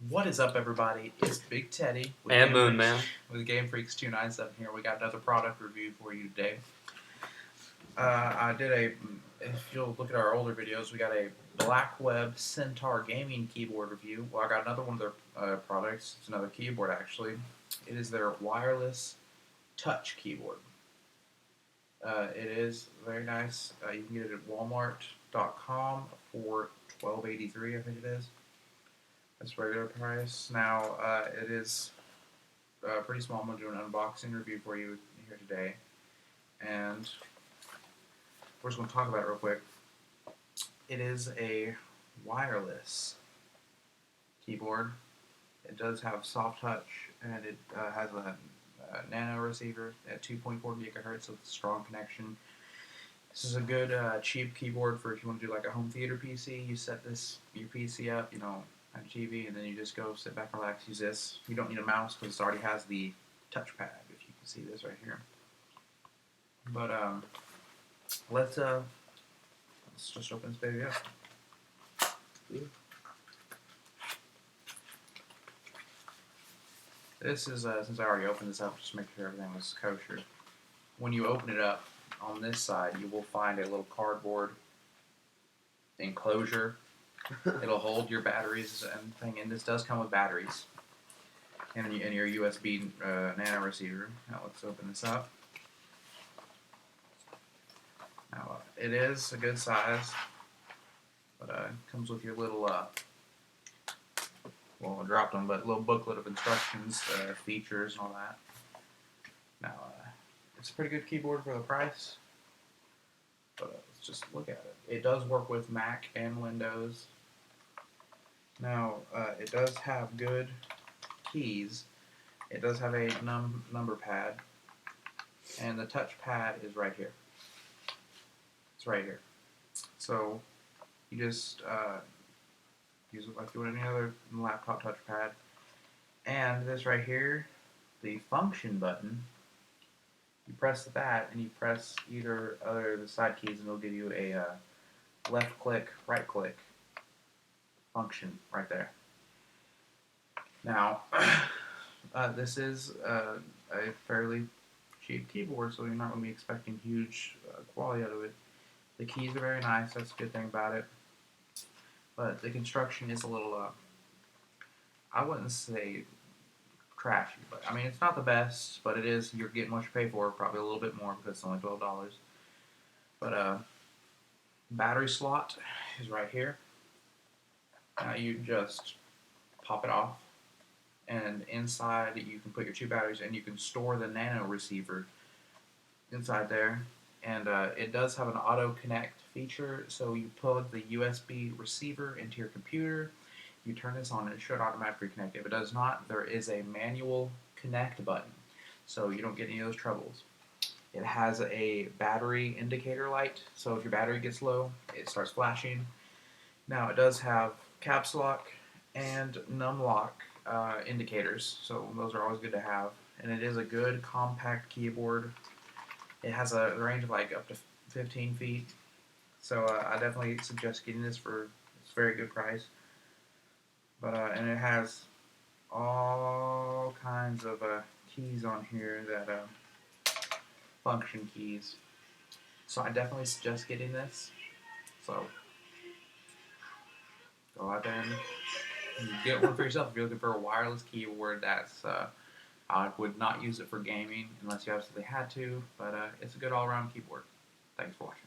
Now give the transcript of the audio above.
What is up, everybody? It's Big Teddy with and Moon Man with Game Freaks 297 here. We got another product review for you today. If you'll look at our older videos, we got a Blackweb Centaur gaming keyboard review. Well, I got another one of their products. It's another keyboard, actually. It is their wireless touch keyboard. It is very nice. You can get it at Walmart.com for $12.83, I think it is. That's regular price. Now, it is pretty small. I'm going to do an unboxing review for you here today. And we're just going to talk about it real quick. It is a wireless keyboard. It does have soft touch, and it has a nano receiver at 2.4 gigahertz, so it's a strong connection. This is a good cheap keyboard for if you want to do like a home theater PC. You set your PC up, on TV, and then you just go sit back and relax. Use this. You don't need a mouse because it already has the touchpad. If you can see this right here. But let's just open this baby up. This is since I already opened this up, just make sure everything was kosher. When you open it up on this side, you will find a little cardboard enclosure. It'll hold your batteries and thing, and this does come with batteries and your USB nano receiver. Now let's open this up. Now it is a good size, but it comes with your little well, I dropped them, but a little booklet of instructions, features, and all that. Now it's a pretty good keyboard for the price, but let's just look at it. It does work with Mac and Windows. Now, it does have good keys. It does have a number pad, and the touch pad is right here. It's right here. So, you just use it like you would any other laptop touchpad. And this right here, the function button, you press that, and you press either other of the side keys, and it'll give you a left click, right click function right there. Now, this is a fairly cheap keyboard, so you're not going to be expecting huge quality out of it. The keys are very nice, that's a good thing about it. But the construction is a little, I wouldn't say trashy, but I mean, it's not the best, but it is, you're getting what you pay for, probably a little bit more because it's only $12. But battery slot is right here. Now you just pop it off, and inside you can put your two batteries, and you can store the nano receiver inside there. And it does have an auto connect feature, so you plug the USB receiver into your computer, you turn this on, and it should automatically connect. If it does not, there is a manual connect button, so you don't get any of those troubles. It has a battery indicator light, so if your battery gets low, it starts flashing. Now it does have caps lock and num lock indicators, so those are always good to have. And it is a good compact keyboard. It has a range of like up to 15 feet, so I definitely suggest getting this for it's a very good price. But and it has all kinds of keys on here that function keys. So I definitely suggest getting this. So go out there and get one for yourself if you're looking for a wireless keyboard. That's I would not use it for gaming unless you absolutely had to, but it's a good all-around keyboard. Thanks for watching.